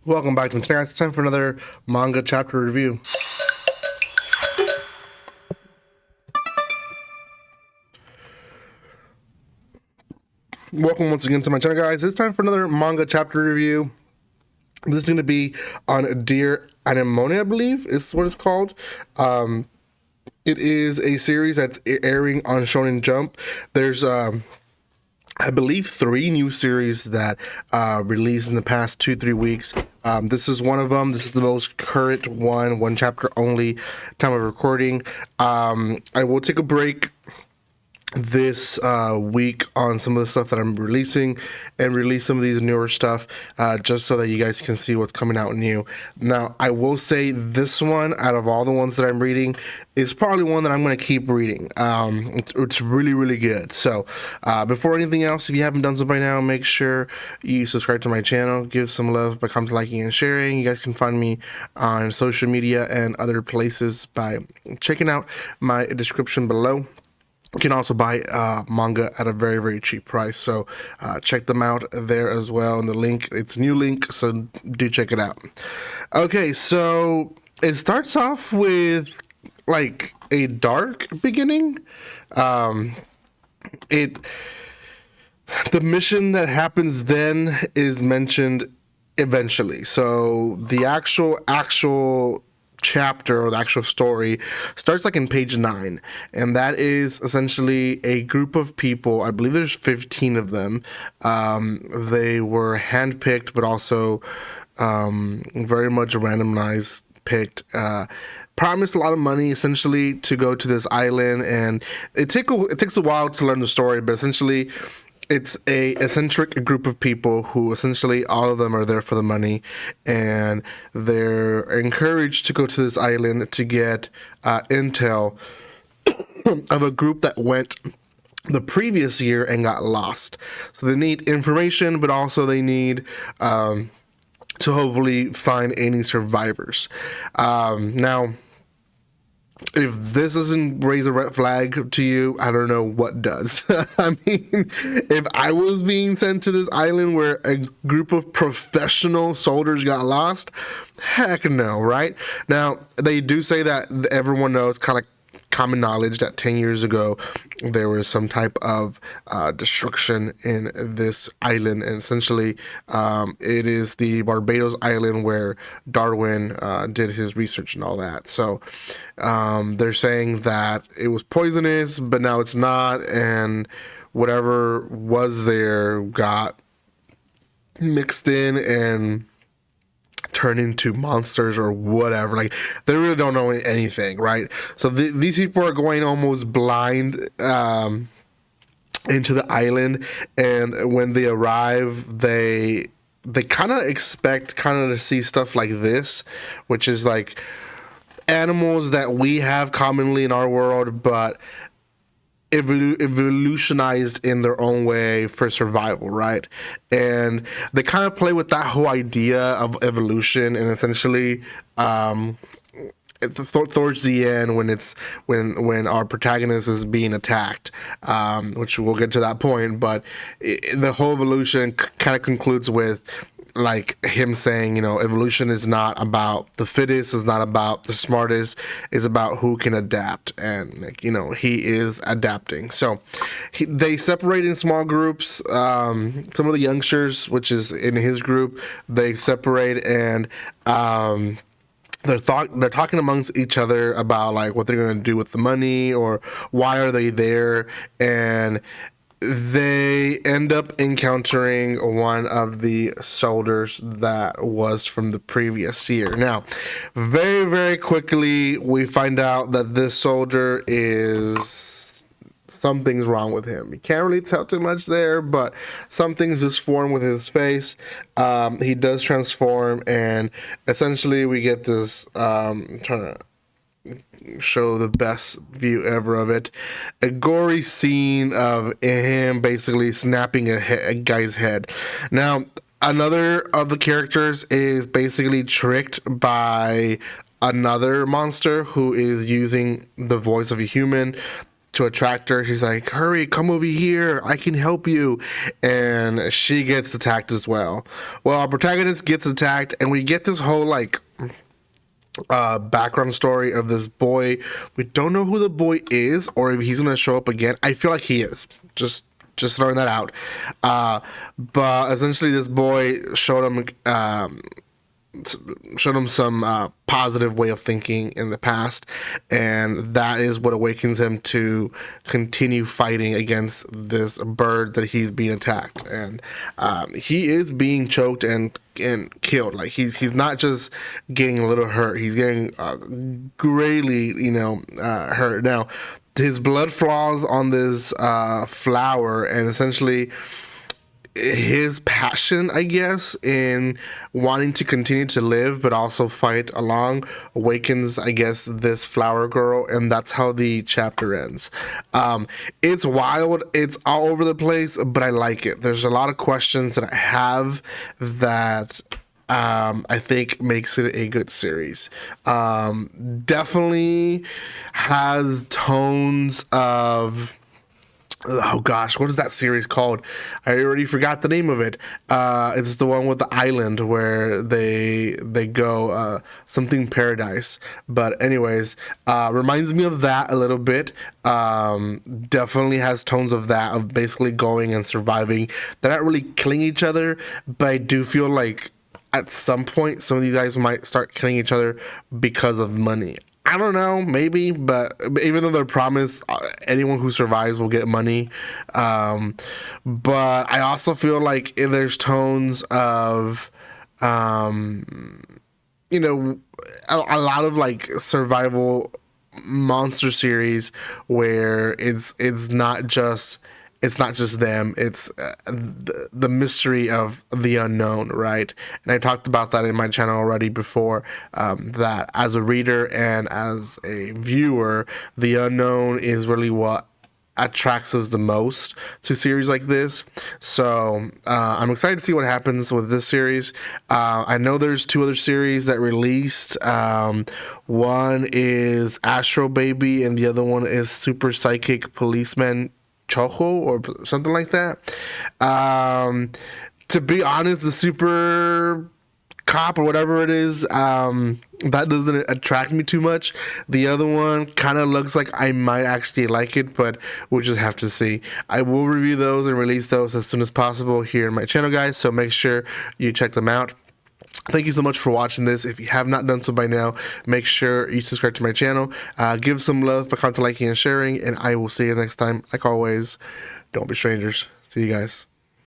Welcome back to me today, guys. It's time for another manga chapter review. Welcome once again to my channel, guys. It's time for another manga chapter review. This is going to be on Dear Anemone, I believe is what it's called. It is a series that's airing on Shonen Jump. There's I believe 3 new series that released in the past 2-3 weeks. This is one of them. This is the most current one chapter only, time of recording. I will take a break this week on some of the stuff that I'm releasing and release some of these newer stuff just so that you guys can see what's coming out new. Now, I will say this one, out of all the ones that I'm reading, is probably one that I'm going to keep reading. It's really, really good. So before anything else, if you haven't done so by now, make sure you subscribe to my channel, give some love by commenting, liking, and sharing. You guys can find me on social media and other places by checking out my description below. You can also buy manga at a very, very cheap price, so check them out there as well. And the link, it's a new link, so do check it out. Okay, so it starts off with like a dark beginning. The mission that happens then is mentioned eventually. So the actual chapter or the actual story starts like in page 9, and that is essentially a group of people. I believe there's 15 of them. They were handpicked, but also very much randomized, picked, promised a lot of money essentially to go to this island, and it takes a while to learn the story, but essentially it's a eccentric group of people who essentially all of them are there for the money, and they're encouraged to go to this island to get intel of a group that went the previous year and got lost. So they need information, but also they need to hopefully find any survivors. Now, if this doesn't raise a red flag to you, I don't know what does. I mean, if I was being sent to this island where a group of professional soldiers got lost, heck no, right? Now, they do say that everyone knows, kind of common knowledge, that 10 years ago there was some type of destruction in this island, and essentially it is the Barbados island where Darwin did his research and all that. So they're saying that it was poisonous, but now it's not, and whatever was there got mixed in and turn into monsters or whatever. Like, they really don't know anything, right? So these people are going almost blind into the island, and when they arrive, they kind of expect to see stuff like this, which is like animals that we have commonly in our world, but evolutionized in their own way for survival, right? And they kind of play with that whole idea of evolution, and essentially towards the end, when our protagonist is being attacked, which we'll get to that point, but the whole evolution kind of concludes with like him saying, you know, evolution is not about the fittest, is not about the smartest, it's about who can adapt, and like, you know, he is adapting. So they separate in small groups. Some of the youngsters, which is in his group, they separate, and they're talking amongst each other about like what they're going to do with the money, or why are they there, and they end up encountering one of the soldiers that was from the previous year. Now, very, very quickly, we find out that this soldier is... something's wrong with him. You can't really tell too much there, but something's just formed with his face. He does transform, and essentially we get this... I'm trying to show the best view ever of it, a gory scene of him basically snapping a guy's head. Now, another of the characters is basically tricked by another monster who is using the voice of a human to attract her. She's like, hurry, come over here, I can help you. And she gets attacked as well. Well, our protagonist gets attacked, and we get this whole like background story of this boy. We don't know who the boy is or if he's gonna show up again. I feel like he is. Just throwing that out. But essentially, this boy showed him some positive way of thinking in the past, and that is what awakens him to continue fighting against this bird that he's being attacked. And he is being choked and killed. Like he's not just getting a little hurt, he's getting greatly hurt. Now his blood falls on this flower, and essentially his passion, I guess, in wanting to continue to live but also fight along awakens, I guess, this flower girl, and that's how the chapter ends. It's wild, it's all over the place, but I like it. There's a lot of questions that I have that I think makes it a good series. Definitely has tones of, oh gosh, what is that series called? I already forgot the name of it. It's the one with the island where they go something paradise. But anyways, reminds me of that a little bit. Definitely has tones of that, of basically going and surviving. They're not really killing each other, but I do feel like at some point some of these guys might start killing each other because of money. I don't know, maybe, but even though they're promised anyone who survives will get money, but I also feel like there's tones of, a lot of like survival monster series where it's not just them, it's the mystery of the unknown, right? And I talked about that in my channel already before, that as a reader and as a viewer, the unknown is really what attracts us the most to series like this. So I'm excited to see what happens with this series. I know there's 2 other series that released. One is Astro Baby and the other one is Super Psychic Policeman Choco or something like that. To be honest, the super cop or whatever it is, that doesn't attract me too much. The other one kind of looks like I might actually like it, but we'll just have to see. I will review those and release those as soon as possible here in my channel, guys, so make sure you check them out. Thank you so much for watching this. If you have not done so by now, make sure you subscribe to my channel. Give some love by commenting, liking, and sharing, and I will see you next time. Like always, don't be strangers. See you guys.